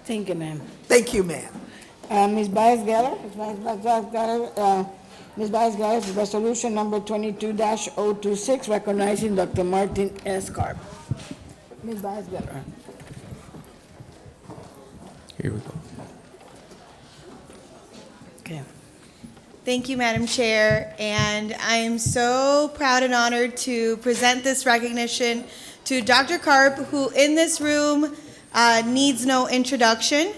Thinking, ma'am. Thank you, ma'am. Ms. Baez-Geller, Ms. Baez-Geller, resolution number 22-026, recognizing Dr. Martin S. Karp. Ms. Baez-Geller. Here we go. Okay. Thank you, Madam Chair, and I am so proud and honored to present this recognition to Dr. Karp, who in this room needs no introduction.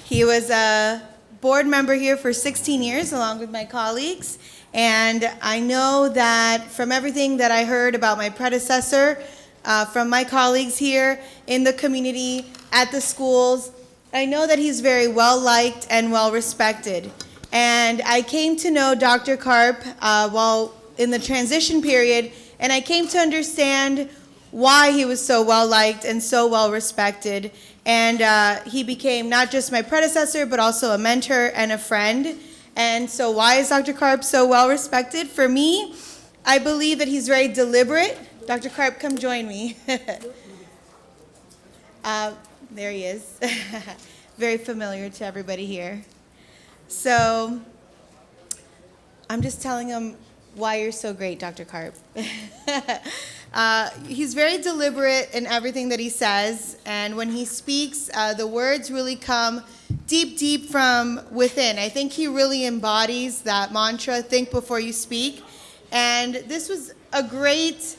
He was a board member here for 16 years along with my colleagues, and I know that from everything that I heard about my predecessor, from my colleagues here in the community, at the schools, I know that he's very well liked and well respected. And I came to know Dr. Karp while in the transition period, and I came to understand why he was so well liked and so well respected. And he became not just my predecessor, but also a mentor and a friend. And so why is Dr. Karp so well respected? For me, I believe that he's very deliberate. Dr. Karp, come join me. There he is. Very familiar to everybody here. So I'm just telling him why you're so great, Dr. Karp. He's very deliberate in everything that he says, and when he speaks, the words really come deep, deep from within. I think he really embodies that mantra, think before you speak, and this was a great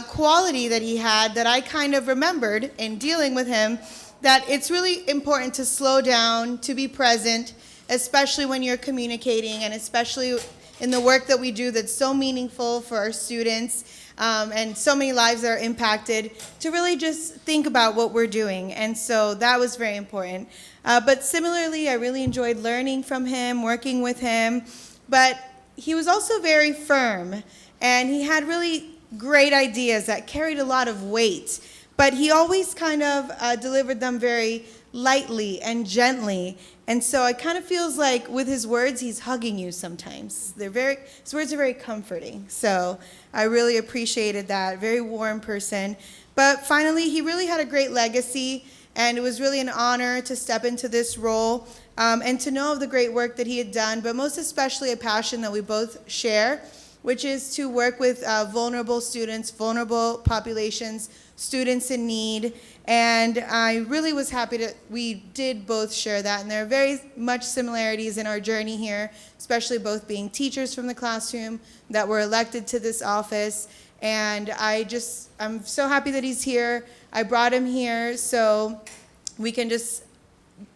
quality that he had that I kind of remembered in dealing with him, that it's really important to slow down, to be present, especially when you're communicating, and especially in the work that we do that's so meaningful for our students, and so many lives that are impacted, to really just think about what we're doing. And so that was very important. But similarly, I really enjoyed learning from him, working with him. But he was also very firm, and he had really great ideas that carried a lot of weight. But he always kind of delivered them very lightly and gently. And so it kind of feels like with his words, he's hugging you sometimes. His words are very comforting. So I really appreciated that. Very warm person. But finally, he really had a great legacy, and it was really an honor to step into this role and to know of the great work that he had done, but most especially a passion that we both share, which is to work with vulnerable students, vulnerable populations, students in need. And I really was happy that we did both share that. And there are very much similarities in our journey here, especially both being teachers from the classroom that were elected to this office. And I'm so happy that he's here. I brought him here so we can just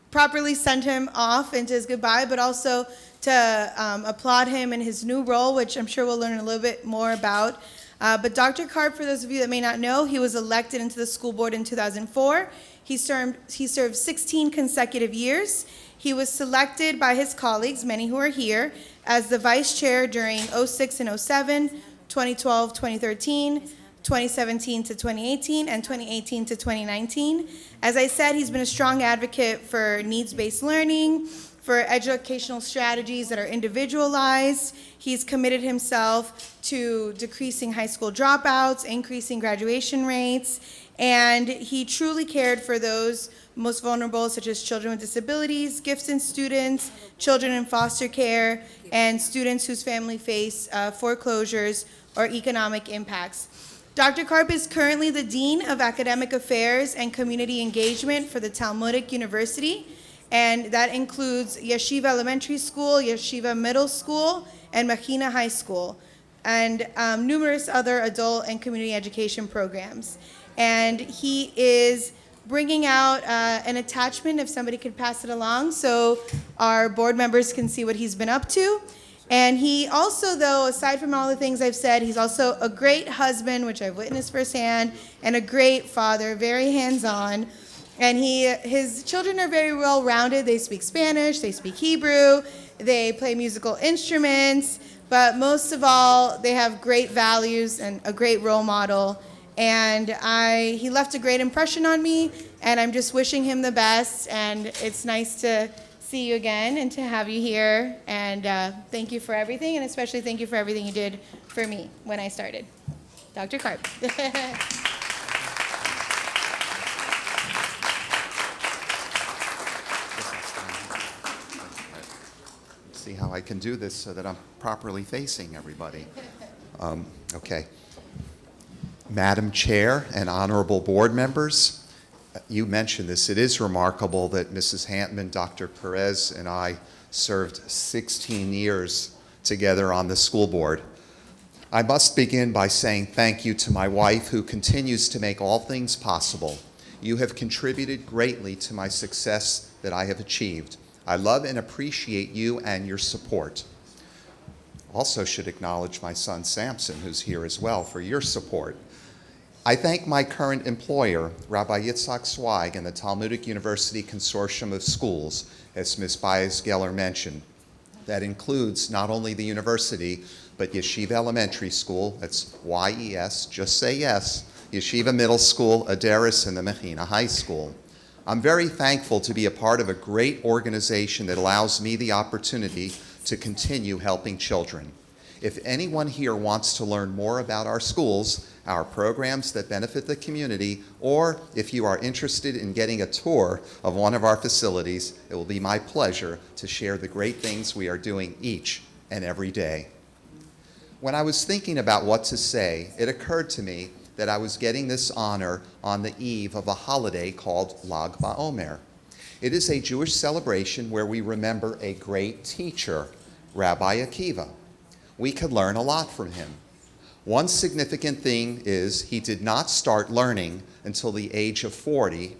properly send him off into his goodbye, but also to applaud him in his new role, which I'm sure we'll learn a little bit more about. But Dr. Karp, for those of you that may not know, he was elected into the school board in 2004. He served 16 consecutive years. He was selected by his colleagues, many who are here, as the vice chair during 06 and 07, 2012, 2013, 2017 to 2018, and 2018 to 2019. As I said, he's been a strong advocate for needs-based learning, for educational strategies that are individualized. He's committed himself to decreasing high school dropouts, increasing graduation rates, and he truly cared for those most vulnerable, such as children with disabilities, gifted students, children in foster care, and students whose family face foreclosures or economic impacts. Dr. Karp is currently the Dean of Academic Affairs and Community Engagement for the Talmudic University, and that includes Yeshiva Elementary School, Yeshiva Middle School, and Machina High School, and numerous other adult and community education programs. And he is bringing out an attachment, if somebody could pass it along, so our board members can see what he's been up to. And he also, though, aside from all the things I've said, he's also a great husband, which I've witnessed firsthand, and a great father, very hands-on. And his children are very well-rounded. They speak Spanish, they speak Hebrew, they play musical instruments, but most of all, they have great values and a great role model. And he left a great impression on me, and I'm just wishing him the best. And it's nice to see you again and to have you here. And thank you for everything, and especially thank you for everything you did for me when I started. Dr. Karp. see how I can do this so that I'm properly facing everybody. Okay. Madam Chair and honorable board members, you mentioned this. It is remarkable that Mrs. Hantman, Dr. Perez, and I served 16 years together on the school board. I must begin by saying thank you to my wife, who continues to make all things possible. You have contributed greatly to my success that I have achieved. I love and appreciate you and your support. Also should acknowledge my son Samson, who's here as well, for your support. I thank my current employer, Rabbi Yitzhak Zweig, and the Talmudic University Consortium of Schools, as Ms. Baez-Geller mentioned. That includes not only the university, but Yeshiva Elementary School, that's YES, just say yes, Yeshiva Middle School, Adaris, and the Mechina High School. I'm very thankful to be a part of a great organization that allows me the opportunity to continue helping children. If anyone here wants to learn more about our schools, our programs that benefit the community, or if you are interested in getting a tour of one of our facilities, it will be my pleasure to share the great things we are doing each and every day. When I was thinking about what to say, it occurred to me that I was getting this honor on the eve of a holiday called Lag BaOmer. It is a Jewish celebration where we remember a great teacher, Rabbi Akiva. We could learn a lot from him. One significant thing is he did not start learning until the age of 40,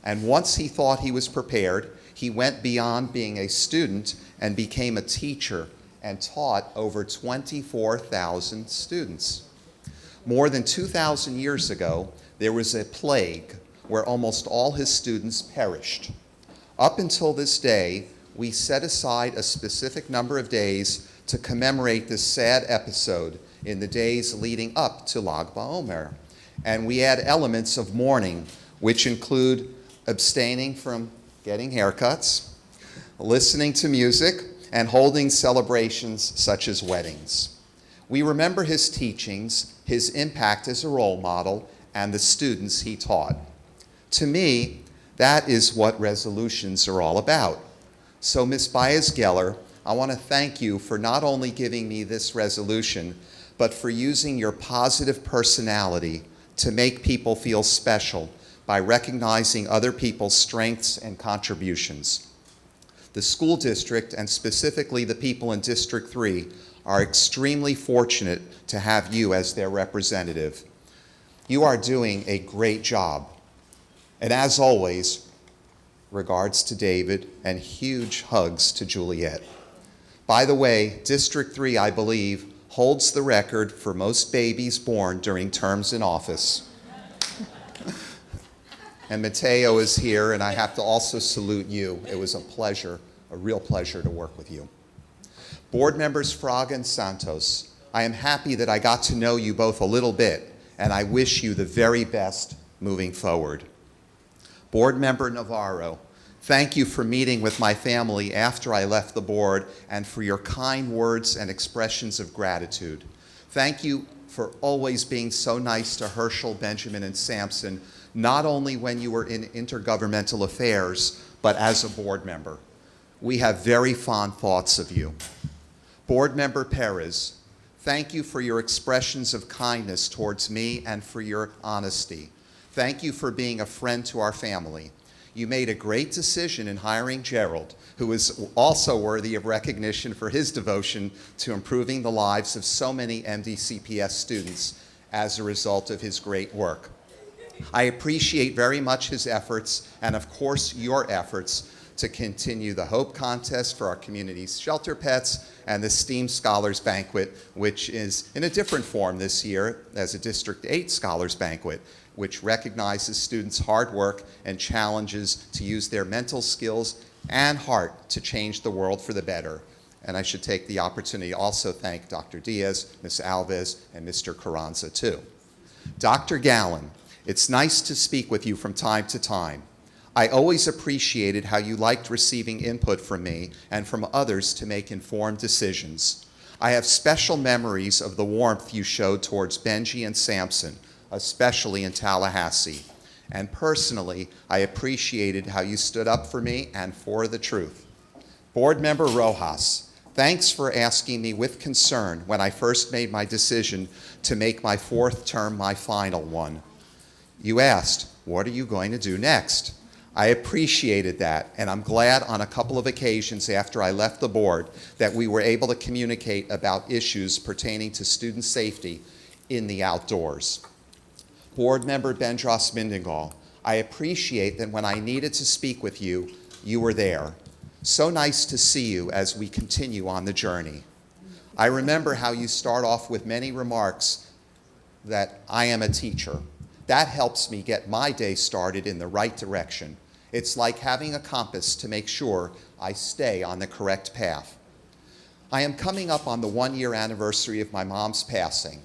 and once he thought he was prepared, he went beyond being a student and became a teacher and taught over 24,000 students. More than 2,000 years ago, there was a plague where almost all his students perished. Up until this day, we set aside a specific number of days to commemorate this sad episode in the days leading up to Lag BaOmer. And we add elements of mourning, which include abstaining from getting haircuts, listening to music, and holding celebrations such as weddings. We remember his teachings, his impact as a role model, and the students he taught. To me, that is what resolutions are all about. So, Ms. Baez-Geller, I want to thank you for not only giving me this resolution, but for using your positive personality to make people feel special by recognizing other people's strengths and contributions. The school district, and specifically the people in District 3, are extremely fortunate to have you as their representative. You are doing a great job. And as always, regards to David and huge hugs to Juliet. By the way, District 3, I believe, holds the record for most babies born during terms in office. And Mateo is here, and I have to also salute you. It was a pleasure, a real pleasure to work with you. Board members Fraga and Santos, I am happy that I got to know you both a little bit, and I wish you the very best moving forward. Board member Navarro, thank you for meeting with my family after I left the board and for your kind words and expressions of gratitude. Thank you for always being so nice to Herschel, Benjamin, and Samson, not only when you were in intergovernmental affairs, but as a board member. We have very fond thoughts of you. Board member Perez, thank you for your expressions of kindness towards me and for your honesty. Thank you for being a friend to our family. You made a great decision in hiring Gerald, who is also worthy of recognition for his devotion to improving the lives of so many M-DCPS students as a result of his great work. I appreciate very much his efforts and, of course, your efforts to continue the Hope Contest for our community's shelter pets and the STEAM Scholars Banquet, which is in a different form this year as a District 8 Scholars Banquet, which recognizes students' hard work and challenges to use their mental skills and heart to change the world for the better. And I should take the opportunity to also thank Dr. Diaz, Ms. Alves, and Mr. Carranza, too. Dr. Gallen, it's nice to speak with you from time to time. I always appreciated how you liked receiving input from me and from others to make informed decisions. I have special memories of the warmth you showed towards Benji and Samson, especially in Tallahassee. And personally, I appreciated how you stood up for me and for the truth. Board member Rojas, Thanks for asking me with concern when I first made my decision to make my 4th term my final one. You asked, what are you going to do next? I appreciated that, and I'm glad on a couple of occasions after I left the board that we were able to communicate about issues pertaining to student safety in the outdoors. Board Member Bendros Mindingal, I appreciate that when I needed to speak with you, you were there. So nice to see you as we continue on the journey. I remember how you start off with many remarks that I am a teacher. That helps me get my day started in the right direction. It's like having a compass to make sure I stay on the correct path. I am coming up on the 1-year anniversary of my mom's passing.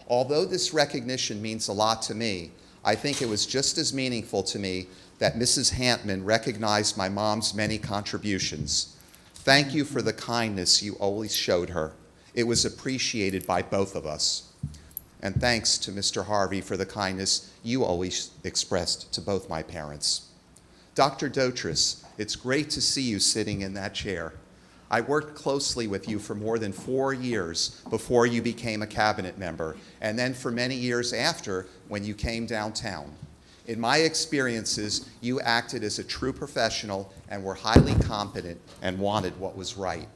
Although this recognition means a lot to me, I think it was just as meaningful to me that Mrs. Hantman recognized my mom's many contributions. Thank you for the kindness you always showed her. It was appreciated by both of us. And thanks to Mr. Harvey for the kindness you always expressed to both my parents. Dr. Dotris, it's great to see you sitting in that chair. I worked closely with you for more than 4 years before you became a cabinet member, and then for many years after when you came downtown. In my experiences, you acted as a true professional and were highly competent and wanted what was right.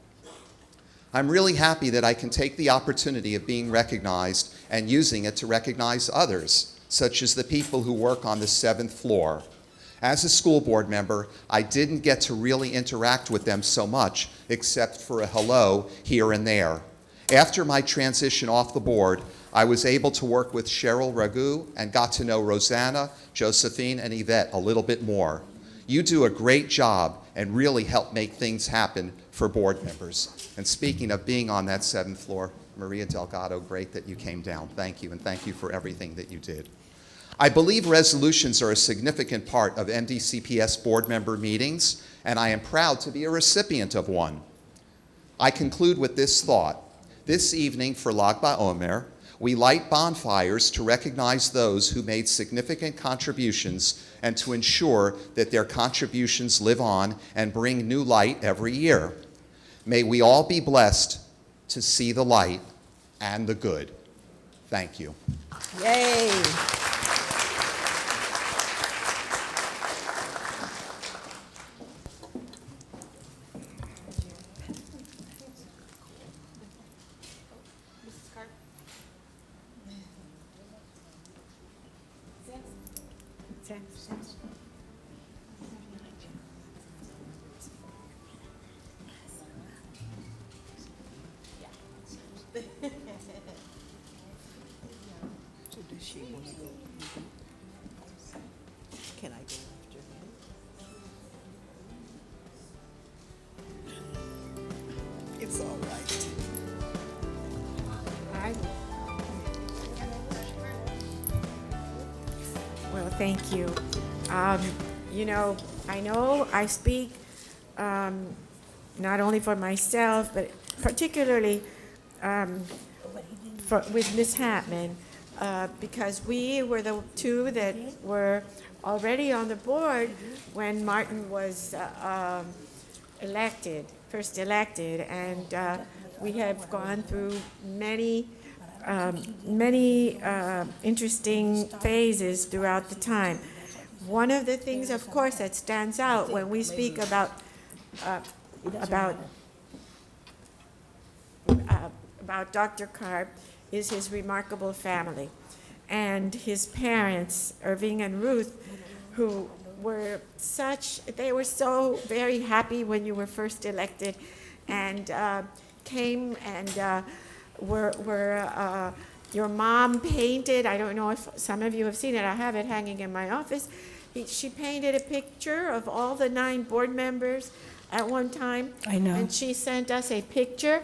I'm really happy that I can take the opportunity of being recognized and using it to recognize others, such as the people who work on the 7th floor. As a school board member, I didn't get to really interact with them so much, except for a hello here and there. After my transition off the board, I was able to work with Cheryl Ragu and got to know Rosanna, Josephine, and Yvette a little bit more. You do a great job and really help make things happen for board members. And speaking of being on that 7th floor, Maria Delgado, great that you came down. Thank you, and thank you for everything that you did. I believe resolutions are a significant part of M-DCPS board member meetings, and I am proud to be a recipient of one. I conclude with this thought. This evening for Lag BaOmer, we light bonfires to recognize those who made significant contributions and to ensure that their contributions live on and bring new light every year. May we all be blessed to see the light and the good. Thank you. Yay. Can I go after him? It's all right. Well, thank you. You know I speak not only for myself, but particularly with Ms. Hatman, because we were the two that were already on the board when Martin was first elected, and we have gone through many interesting phases throughout the time. One of the things, of course, that stands out when we speak about Dr. Karp is his remarkable family and his parents, Irving and Ruth, who were they were so very happy when you were first elected, and came and were your mom painted. I don't know if some of you have seen it. I have it hanging in my office. She painted a picture of all the 9 board members at one time. I know. And she sent us a picture.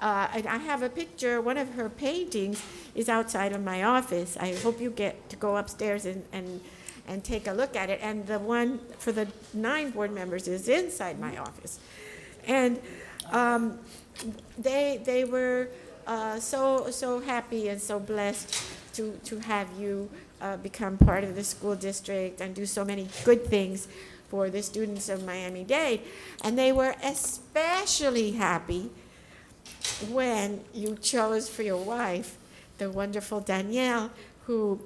And I have a picture. One of her paintings is outside of my office. I hope you get to go upstairs and take a look at it. And the one for the 9 board members is inside my office. And they were so happy and so blessed to have you become part of the school district and do so many good things for the students of Miami-Dade. And they were especially happy when you chose for your wife the wonderful Danielle, who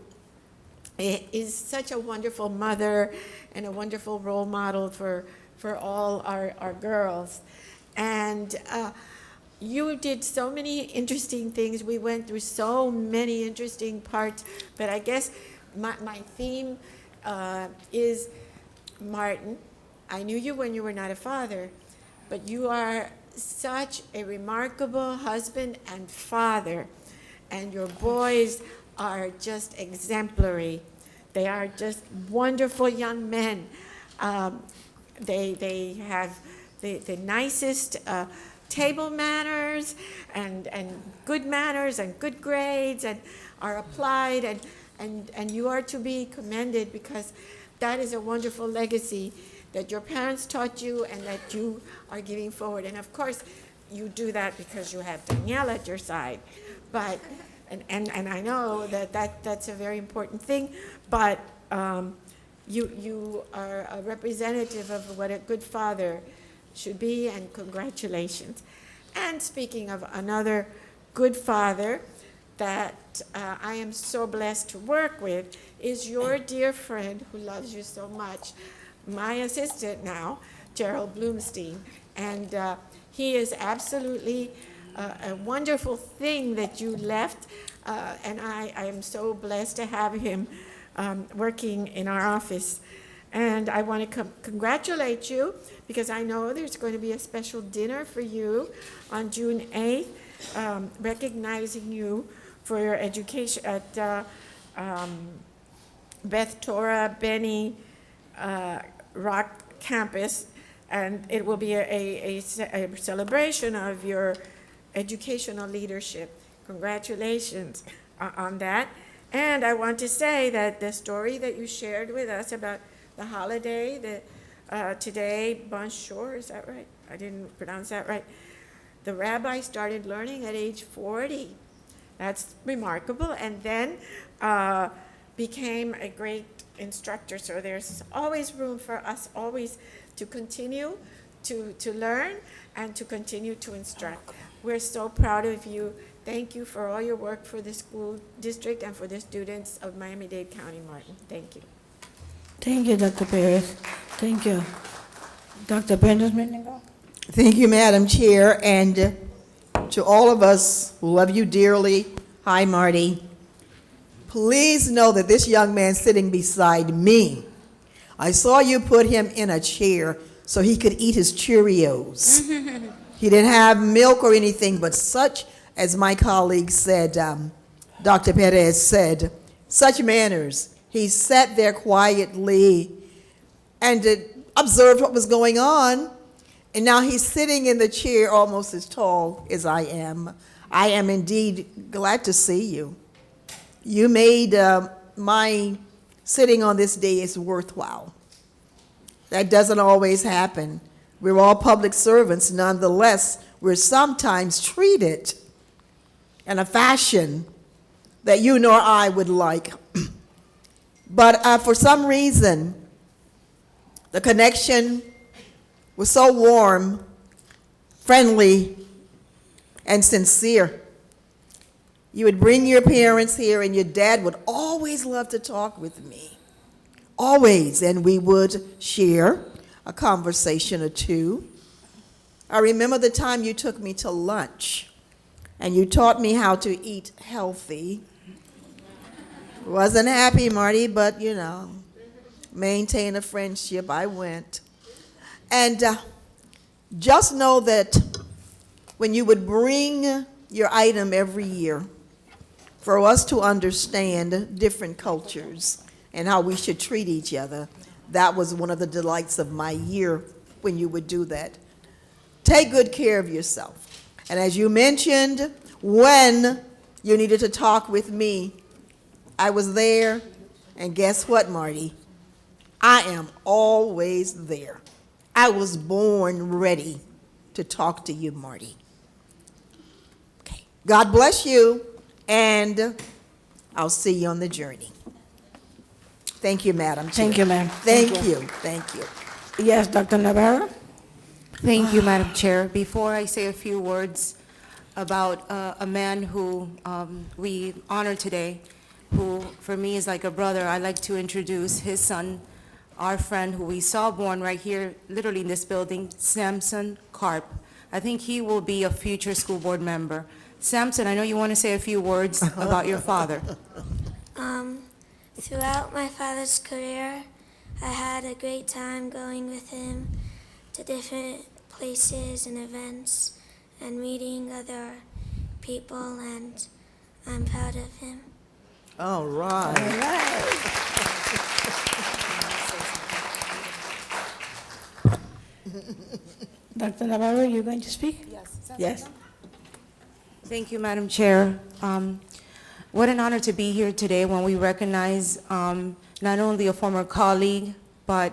is such a wonderful mother and a wonderful role model for all our girls. And you did so many interesting things. We went through so many interesting parts, but I guess my theme is Martin. I knew you when you were not a father, but you are such a remarkable husband and father, and your boys are just exemplary. They are just wonderful young men. They have the nicest table manners and good manners and good grades and are applied, and you are to be commended, because that is a wonderful legacy that your parents taught you and that you are giving forward. And of course, you do that because you have Danielle at your side. But, and I know that's a very important thing, but you are a representative of what a good father should be, and congratulations. And speaking of another good father that I am so blessed to work with, is your dear friend who loves you so much, my assistant now, Gerald Bloomstein. And he is absolutely a wonderful thing that you left, and I am so blessed to have him working in our office. And I want to congratulate you, because I know there's going to be a special dinner for you on June 8th, recognizing you for your education at Beth Torah Benny Rock campus, and it will be a celebration of your educational leadership. Congratulations on that. And I want to say that the story that you shared with us about the holiday, today, Bon Jour, is that right? I didn't pronounce that right. The rabbi started learning at age 40. That's remarkable. And then became a great instructor. So there's always room for us always to continue to learn and to continue to instruct. We're so proud of you. Thank you for all your work for the school district and for the students of Miami-Dade County, Martin. Thank you. Thank you, Dr. Perez. Thank you. Dr. Pendersman? Thank you, Madam Chair, and to all of us who love you dearly, hi, Marty. Please know that this young man sitting beside me, I saw you put him in a chair so he could eat his Cheerios. He didn't have milk or anything, but such, as my colleague said, Dr. Perez said, such manners. He sat there quietly and observed what was going on. And now he's sitting in the chair almost as tall as I am. I am indeed glad to see you. You made my sitting on this dais worthwhile. That doesn't always happen. We're all public servants. Nonetheless, we're sometimes treated in a fashion that you nor I would like. But for some reason, the connection was so warm, friendly, and sincere. You would bring your parents here, and your dad would always love to talk with me. Always. And we would share a conversation or two. I remember the time you took me to lunch, and you taught me how to eat healthy. Wasn't happy, Marty, but, you know, maintain a friendship. I went. And just know that when you would bring your item every year for us to understand different cultures and how we should treat each other, that was one of the delights of my year when you would do that. Take good care of yourself. And as you mentioned, when you needed to talk with me, I was there. And guess what, Marty? I am always there. I was born ready to talk to you, Marty. Okay. God bless you, and I'll see you on the journey. Thank you, Madam Chair. Thank you, ma'am. Thank you. Thank you. Yes, Dr. Navarro? Thank you, Madam Chair. Before I say a few words, about a man who we honor today, who for me is like a brother. I'd like to introduce his son, our friend who we saw born right here, literally in this building, Samson Karp. I think he will be a future school board member. Samson, I know you want to say a few words about your father. Throughout my father's career, I had a great time going with him to different places and events and meeting other people, and I'm proud of him. All right. Dr. Navarro, you going to speak? Yes. Thank you, Madam Chair. What an honor to be here today when we recognize not only a former colleague, but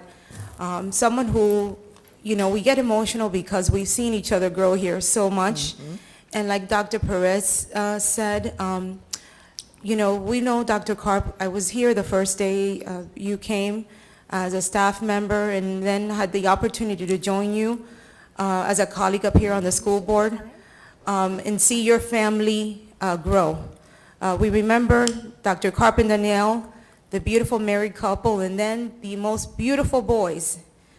someone who, you know, we get emotional because we've seen each other grow here so much. And like Dr. Perez said, you know, we know Dr. Karp. I was here the first day you came as a staff member, and then had the opportunity to join you as a colleague up here on the school board, and see your family grow. We remember Dr. Karp and Danielle, the beautiful married couple, and then the most beautiful boys,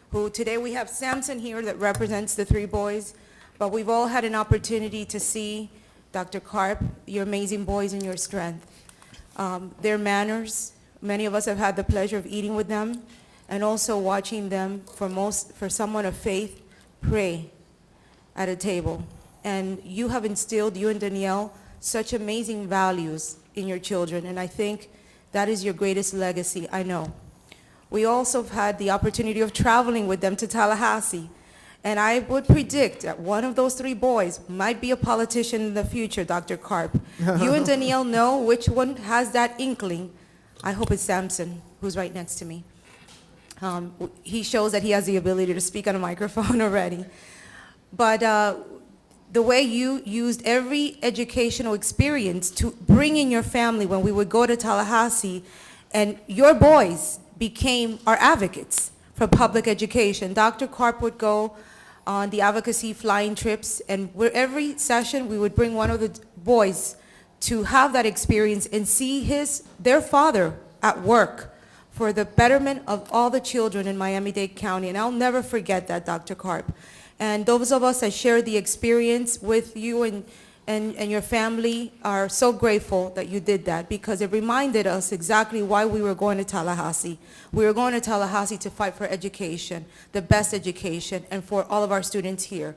who today we have Samson here that represents the three boys, but we've all had an opportunity to see Dr. Karp, your amazing boys and your strength. Their manners, many of us have had the pleasure of eating with them, and also watching them, for someone of faith, pray at a table. And you have instilled, you and Danielle, such amazing values in your children, and I think that is your greatest legacy, I know. We also have had the opportunity of traveling with them to Tallahassee, and I would predict that one of those three boys might be a politician in the future, Dr. Karp. You and Danielle know which one has that inkling. I hope it's Samson, who's right next to me. He shows that he has the ability to speak on a microphone already. But the way you used every educational experience to bring in your family when we would go to Tallahassee, and your boys became our advocates for public education. Dr. Karp would go on the advocacy flying trips, and every session we would bring one of the boys to have that experience and see their father at work for the betterment of all the children in Miami-Dade County. And I'll never forget that, Dr. Karp. And those of us that shared the experience with you and your family are so grateful that you did that, because it reminded us exactly why we were going to Tallahassee. We were going to Tallahassee to fight for education, the best education, and for all of our students here.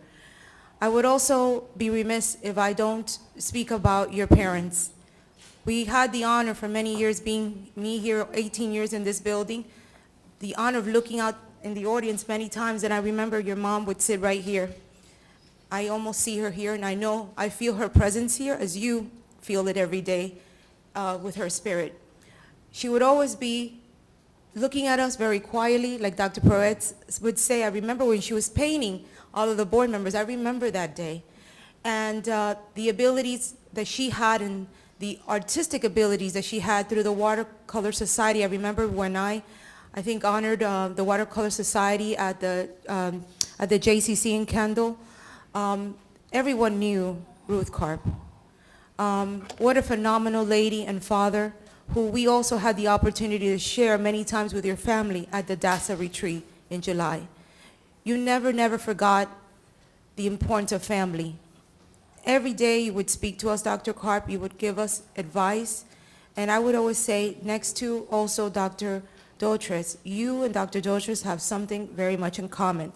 I would also be remiss if I don't speak about your parents. We had the honor for many years, being me here 18 years in this building, the honor of looking out in the audience many times, and I remember your mom would sit right here. I almost see her here, and I feel her presence here as you feel it every day with her spirit. She would always be looking at us very quietly, like Dr. Perez would say. I remember when she was painting all of the board members, I remember that day. And the abilities that she had and the artistic abilities that she had through the Watercolor Society. I remember when I think honored the Watercolor Society at the JCC in Kendall. Everyone knew Ruth Karp. What a phenomenal lady and father, who we also had the opportunity to share many times with your family at the DASA retreat in July. You never forgot the importance of family. Every day you would speak to us, Dr. Karp, you would give us advice, and I would always say, next to also Dr. Dotres, you and Dr. Dotres have something very much in common.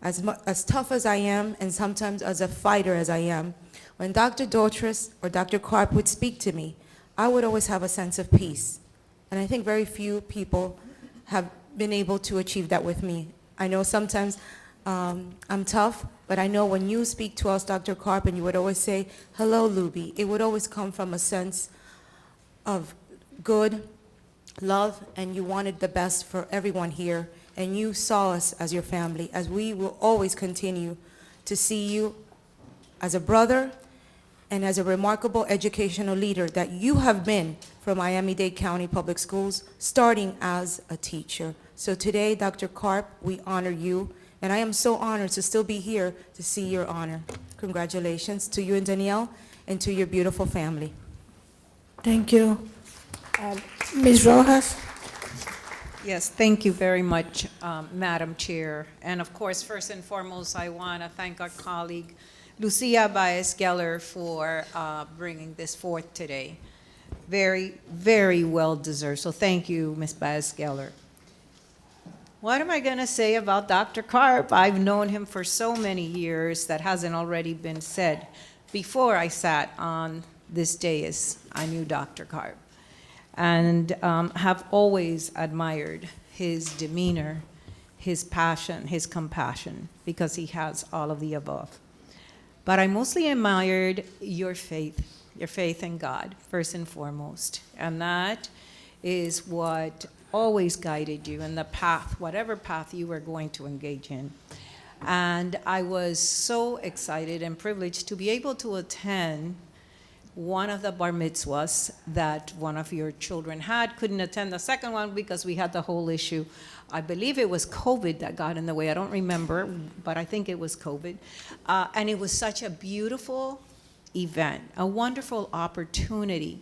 As tough as I am, and sometimes as a fighter as I am, when Dr. Dotres or Dr. Karp would speak to me, I would always have a sense of peace. And I think very few people have been able to achieve that with me. I know sometimes I'm tough, but I know when you speak to us, Dr. Karp, and you would always say, hello, Luby, it would always come from a sense of good love, and you wanted the best for everyone here, and you saw us as your family, as we will always continue to see you as a brother and as a remarkable educational leader that you have been for Miami-Dade County Public Schools, starting as a teacher. So today, Dr. Karp, we honor you And I am so honored to still be here to see your honor. Congratulations to you and Danielle and to your beautiful family. Thank you. Ms. Rojas? Yes, thank you very much, Madam Chair. And of course, first and foremost, I want to thank our colleague, Lucia Baez-Geller, for bringing this forth today. Very, very well deserved. So thank you, Ms. Baez-Geller. What am I going to say about Dr. Karp? I've known him for so many years that hasn't already been said. Before I sat on this dais, I knew Dr. Karp, and have always admired his demeanor, his passion, his compassion, because he has all of the above. But I mostly admired your faith in God, first and foremost. And that is what always guided you in the path, whatever path you were going to engage in. And I was so excited and privileged to be able to attend one of the bar mitzvahs that one of your children had. Couldn't attend the second one because we had the whole issue. I believe it was COVID that got in the way. I don't remember, but I think it was COVID. And it was such a beautiful event, a wonderful opportunity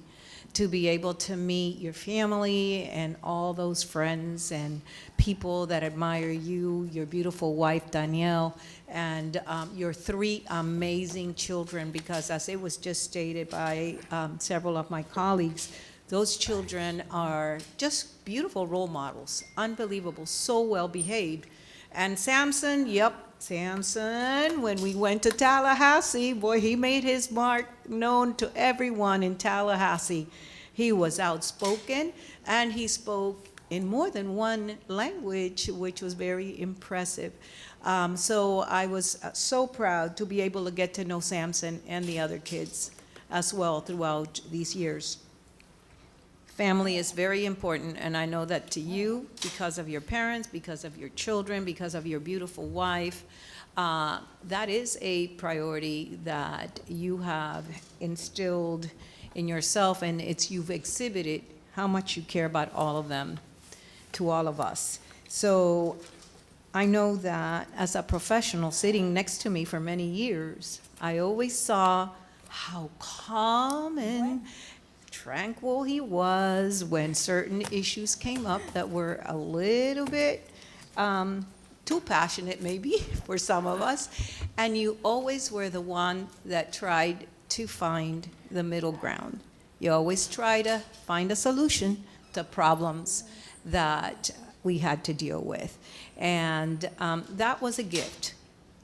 to be able to meet your family and all those friends and people that admire you, your beautiful wife, Danielle, and your 3 amazing children, because as it was just stated by several of my colleagues, those children are just beautiful role models, unbelievable, so well behaved. And Samson, Samson, when we went to Tallahassee, boy, he made his mark known to everyone in Tallahassee. He was outspoken, and he spoke in more than one language, which was very impressive. So I was so proud to be able to get to know Samson and the other kids as well throughout these years. Family is very important, and I know that to you, because of your parents, because of your children, because of your beautiful wife, that is a priority that you have instilled in yourself, and you've exhibited how much you care about all of them to all of us. So I know that as a professional sitting next to me for many years, I always saw how calm and tranquil he was when certain issues came up that were a little bit too passionate maybe for some of us. And you always were the one that tried to find the middle ground. You always try to find a solution to problems that we had to deal with. And that was a gift.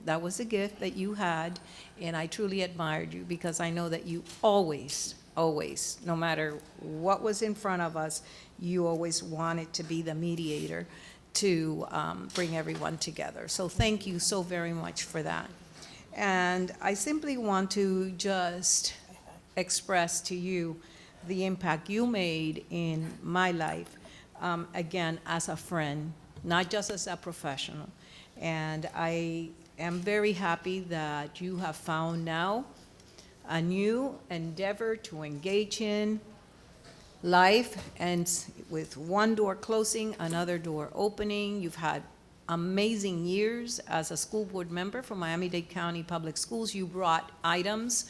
That was a gift that you had, and I truly admired you because I know that you always, no matter what was in front of us, you always wanted to be the mediator to bring everyone together. So thank you so very much for that. And I simply want to just express to you the impact you made in my life, again, as a friend, not just as a professional. And I am very happy that you have found now a new endeavor to engage in life, and with one door closing, another door opening. You've had amazing years as a school board member for Miami-Dade County Public Schools. You brought items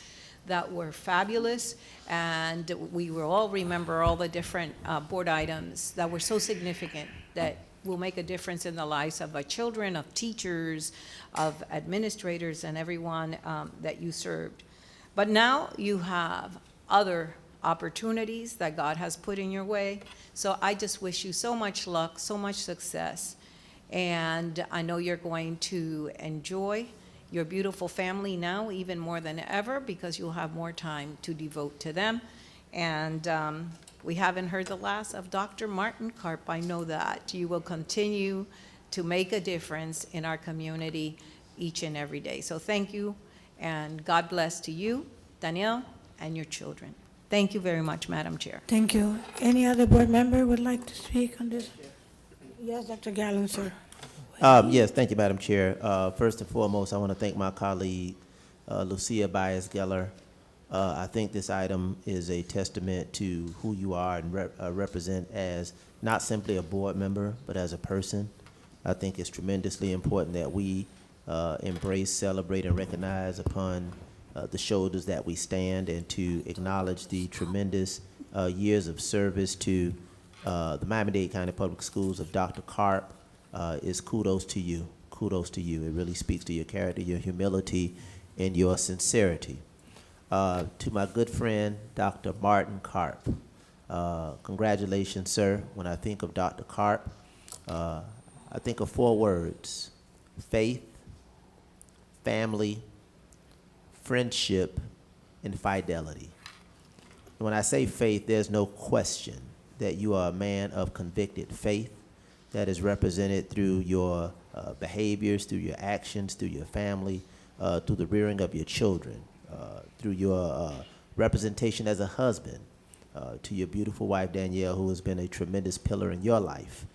that were fabulous, and we will all remember all the different board items that were so significant that will make a difference in the lives of our children, of teachers, of administrators, and everyone that you served. But now you have other opportunities that God has put in your way. So I just wish you so much luck, so much success. And I know you're going to enjoy your beautiful family now even more than ever, because you'll have more time to devote to them. And we haven't heard the last of Dr. Martin Karp. I know that you will continue to make a difference in our community each and every day. So thank you, and God bless to you, Danielle, and your children. Thank you very much, Madam Chair. Thank you. Any other board member would like to speak on this? Yes, Dr. Gallo, sir. Yes, thank you, Madam Chair. First and foremost, I want to thank my colleague, Lucia Baez-Geller. I think this item is a testament to who you are and represent as not simply a board member, but as a person. I think it's tremendously important that we embrace, celebrate, and recognize upon the shoulders that we stand, and to acknowledge the tremendous years of service to the Miami-Dade County Public Schools of Dr. Karp. Is kudos to you. Kudos to you. It really speaks to your character, your humility, and your sincerity. To my good friend, Dr. Martin Karp, congratulations, sir. When I think of Dr. Karp, I think of 4 words: faith, family, friendship, and fidelity. When I say faith, there's no question that you are a man of convicted faith that is represented through your behaviors, through your actions, through your family, through the rearing of your children, through your representation as a husband to your beautiful wife, Danielle, who has been a tremendous pillar in your life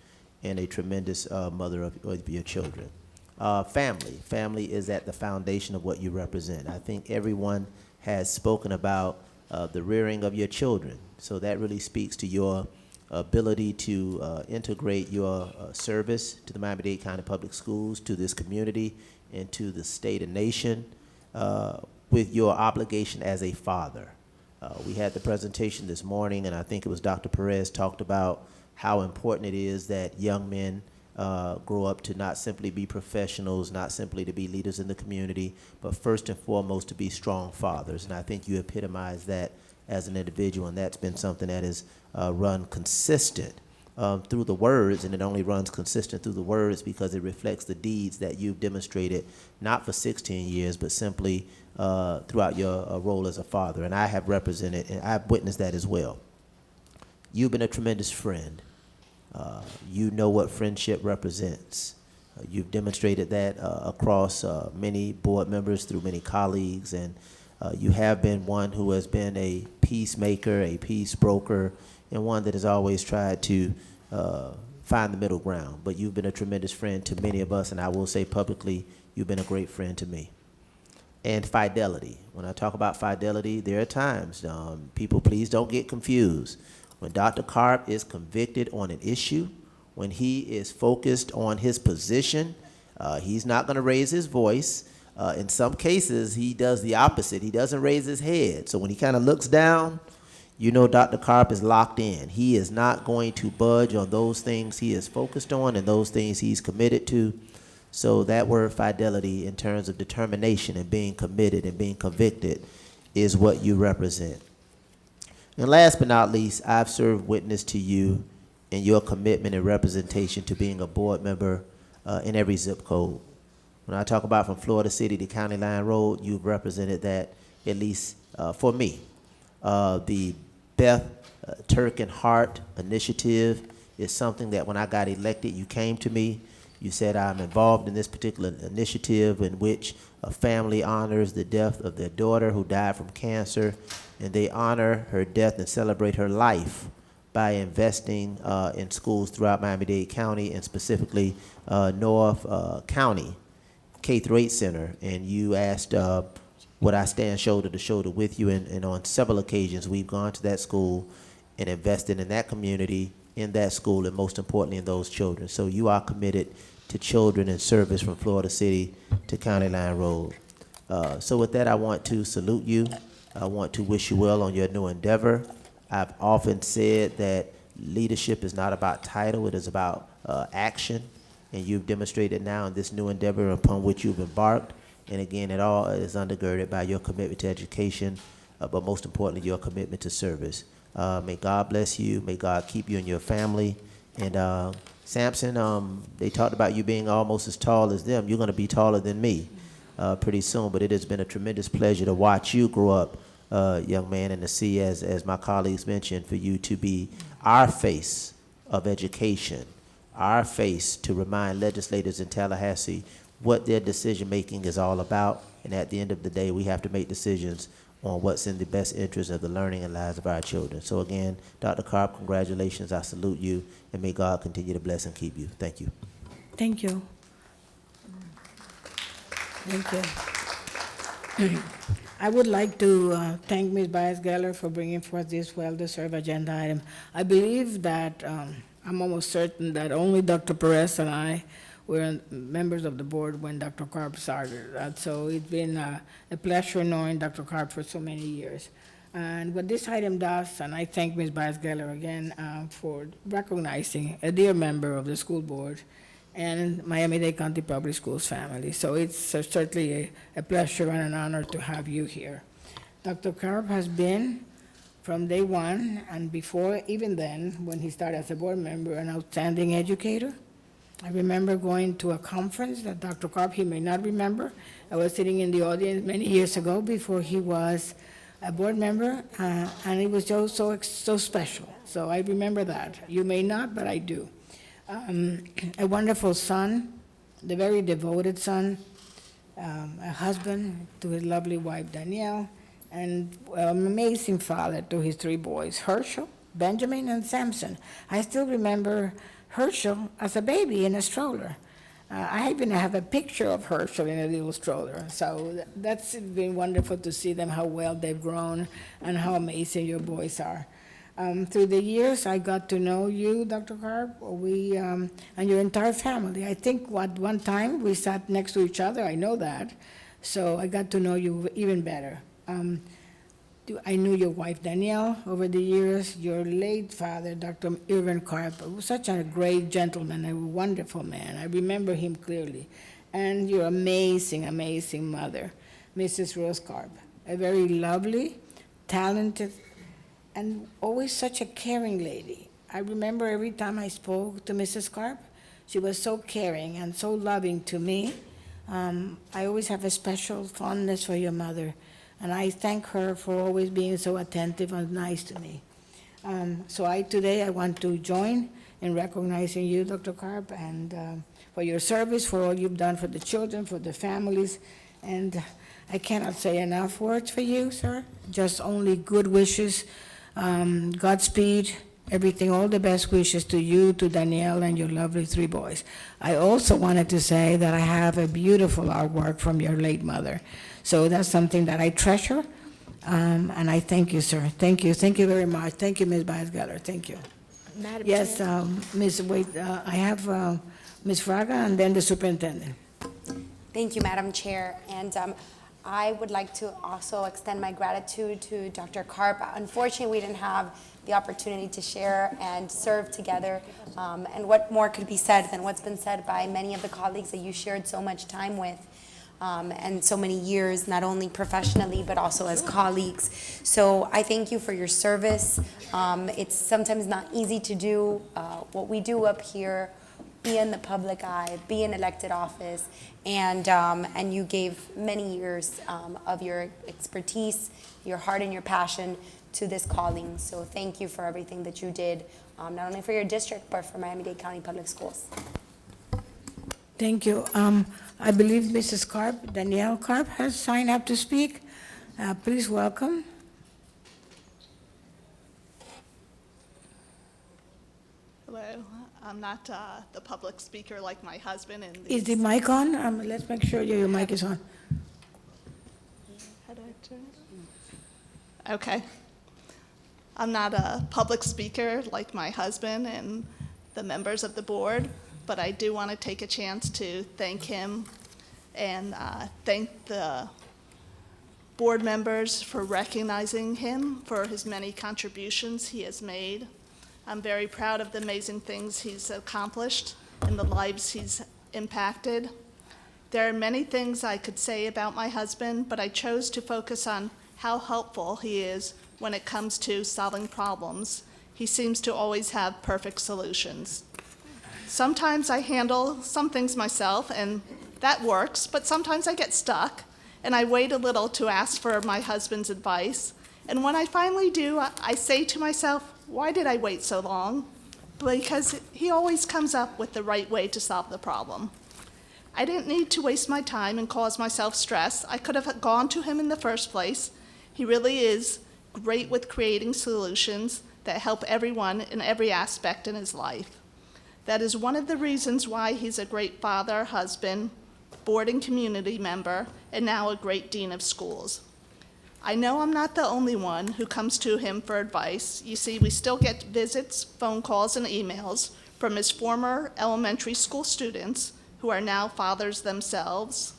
and a tremendous mother of your children. Family is at the foundation of what you represent. I think everyone has spoken about the rearing of your children, so that really speaks to your ability to integrate your service to the Miami-Dade County Public Schools, to this community, and to the state and nation with your obligation as a father. We had the presentation this morning, and I think it was Dr. Perez talked about how important it is that young men grow up to not simply be professionals, not simply to be leaders in the community, but first and foremost to be strong fathers. And I think you epitomize that as an individual, and that's been something that has run consistent through the words, and it only runs consistent through the words because it reflects the deeds that you've demonstrated, not for 16 years, but simply throughout your role as a father. And I have represented, and I've witnessed that as well. You've been a tremendous friend. You know what friendship represents. You've demonstrated that across many board members, through many colleagues, and you have been one who has been a peacemaker, a peace broker, and one that has always tried to find the middle ground. But you've been a tremendous friend to many of us, and I will say publicly, you've been a great friend to me. And fidelity. When I talk about fidelity, there are times, people please don't get confused. When Dr. Karp is convicted on an issue, when he is focused on his position, he's not going to raise his voice. In some cases, he does the opposite. He doesn't raise his head. So when he kind of looks down, you know Dr. Karp is locked in. He is not going to budge on those things he is focused on and those things he's committed to. So that word fidelity, in terms of determination and being committed and being convicted, is what you represent. And last but not least, I've served witness to you in your commitment and representation to being a board member in every zip code. When I talk about from Florida City to County Line Road, you've represented that, at least for me. The Beth Turk and Hart initiative is something that when I got elected, you came to me. You said, I'm involved in this particular initiative in which a family honors the death of their daughter who died from cancer, and they honor her death and celebrate her life by investing in schools throughout Miami-Dade County, and specifically North County K-8 Center. And you asked would I stand shoulder to shoulder with you, and on several occasions we've gone to that school and invested in that community, in that school, and most importantly in those children. So you are committed to children and service from Florida City to County Line Road. So with that, I want to salute you. I want to wish you well on your new endeavor. I've often said that leadership is not about title, it is about action, and you've demonstrated now in this new endeavor upon which you've embarked. And again, it all is undergirded by your commitment to education, but most importantly, your commitment to service. May God bless you. May God keep you and your family. And Samson, they talked about you being almost as tall as them. You're going to be taller than me pretty soon, but it has been a tremendous pleasure to watch you grow up, young man, and to see, as my colleagues mentioned, for you to be our face of education, our face to remind legislators in Tallahassee what their decision-making is all about. And at the end of the day, we have to make decisions on what's in the best interest of the learning and lives of our children. So again, Dr. Karp, congratulations. I salute you, and may God continue to bless and keep you. Thank you. Thank you. Thank you. I would like to thank Ms. Baez-Geller for bringing forth this well-deserved agenda item. I believe that, I'm almost certain that only Dr. Perez and I were members of the board when Dr. Karp started. So it's been a pleasure knowing Dr. Karp for so many years. And what this item does, and I thank Ms. Bass-Geller again for recognizing a dear member of the school board and Miami-Dade County Public Schools family. So it's certainly a pleasure and an honor to have you here. Dr. Karp has been, from day one, and before even then, when he started as a board member, an outstanding educator. I remember going to a conference that Dr. Karp, he may not remember. I was sitting in the audience many years ago before he was a board member, and it was just so special. So I remember that. You may not, but I do. A wonderful son, the very devoted son, a husband to his lovely wife Danielle, and an amazing father to his three boys, Herschel, Benjamin, and Samson. I still remember Herschel as a baby in a stroller. I even have a picture of Herschel in a little stroller. So that's been wonderful to see them, how well they've grown, and how amazing your boys are. Through the years, I got to know you, Dr. Karp, and your entire family. I think at one time we sat next to each other, I know that. So I got to know you even better. I knew your wife Danielle over the years, your late father, Dr. Irvin Karp, was such a great gentleman, a wonderful man. I remember him clearly. And your amazing, amazing mother, Mrs. Rose Karp, a very lovely, talented, and always such a caring lady. I remember every time I spoke to Mrs. Karp, she was so caring and so loving to me. I always have a special fondness for your mother. And I thank her for always being so attentive and nice to me. So today I want to join in recognizing you, Dr. Karp, and for your service, for all you've done for the children, for the families. And I cannot say enough words for you, sir. Just only good wishes, Godspeed, everything, all the best wishes to you, to Danielle, and your lovely three boys. I also wanted to say that I have a beautiful artwork from your late mother. So that's something that I treasure, and I thank you, sir. Thank you very much. Thank you, Ms. Bass-Geller. Thank you. Madam Yes, Chair. I have Ms. Fraga and then the superintendent. Thank you, Madam Chair. And I would like to also extend my gratitude to Dr. Karp. Unfortunately, we didn't have the opportunity to share and serve together. And what more could be said than what's been said by many of the colleagues that you shared so much time with. And so many years, not only professionally, but also as colleagues. So I thank you for your service. It's sometimes not easy to do what we do up here, be in the public eye, be in elected office, and you gave many years of your expertise, your heart and your passion to this calling. So thank you for everything that you did, not only for your district, but for Miami-Dade County Public Schools. Thank you. I believe Mrs. Karp, Danielle Karp, has signed up to speak. Please welcome. Hello. I'm not the public speaker like my husband. And Is the mic on? Let's make sure your mic is on. How do I turn it? Okay. I'm not a public speaker like my husband and the members of the board, but I do want to take a chance to thank him and thank the board members for recognizing him for his many contributions he has made. I'm very proud of the amazing things he's accomplished and the lives he's impacted. There are many things I could say about my husband, but I chose to focus on how helpful he is when it comes to solving problems. He seems to always have perfect solutions. Sometimes I handle some things myself, and that works, but sometimes I get stuck, and I wait a little to ask for my husband's advice. And when I finally do, I say to myself, why did I wait so long? Because he always comes up with the right way to solve the problem. I didn't need to waste my time and cause myself stress. I could have gone to him in the first place. He really is great with creating solutions that help everyone in every aspect in his life. That is one of the reasons why he's a great father, husband, board and community member, and now a great dean of schools. I know I'm not the only one who comes to him for advice. You see, we still get visits, phone calls, and emails from his former elementary school students who are now fathers themselves.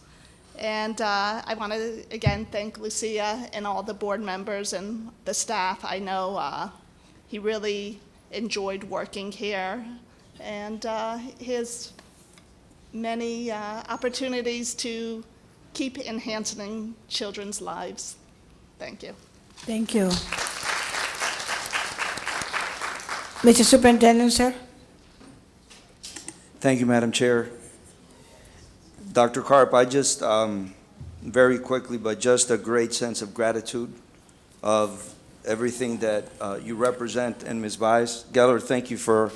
And I want to again thank Lucia and all the board members and the staff. I know he really enjoyed working here, and his many opportunities to keep enhancing children's lives. Thank you. Thank you. Mr. Superintendent, sir? Thank you, Madam Chair. Dr. Karp, I just, very quickly, but just a great sense of gratitude of everything that you represent. And Ms. Geller, thank you for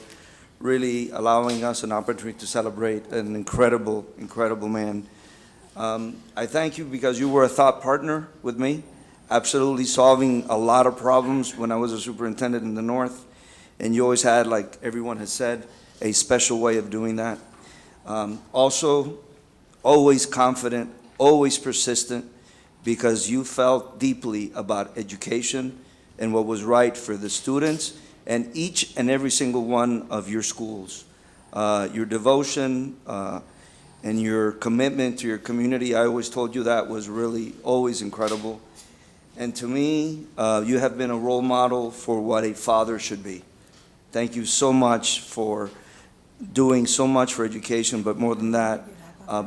really allowing us an opportunity to celebrate an incredible, incredible man. I thank you because you were a thought partner with me, absolutely solving a lot of problems when I was a superintendent in the North. And you always had, like everyone has said, a special way of doing that. Also, always confident, always persistent, because you felt deeply about education and what was right for the students and each and every single one of your schools. Your devotion and your commitment to your community, I always told you that was really always incredible. And to me, you have been a role model for what a father should be. Thank you so much for doing so much for education, but more than that,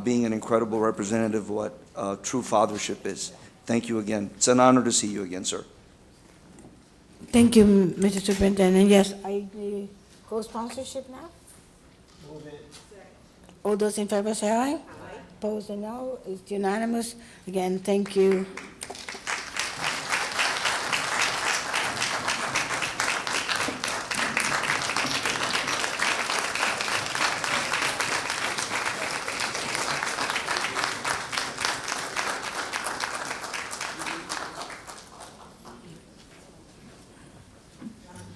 being an incredible representative of what true fathership is. Thank you again. It's an honor to see you again, sir. Thank you, Mr. Superintendent. Yes, I co-sponsorship now? Move it. All those in favor say aye. Aye. Opposed, no. It's unanimous. Again, thank you.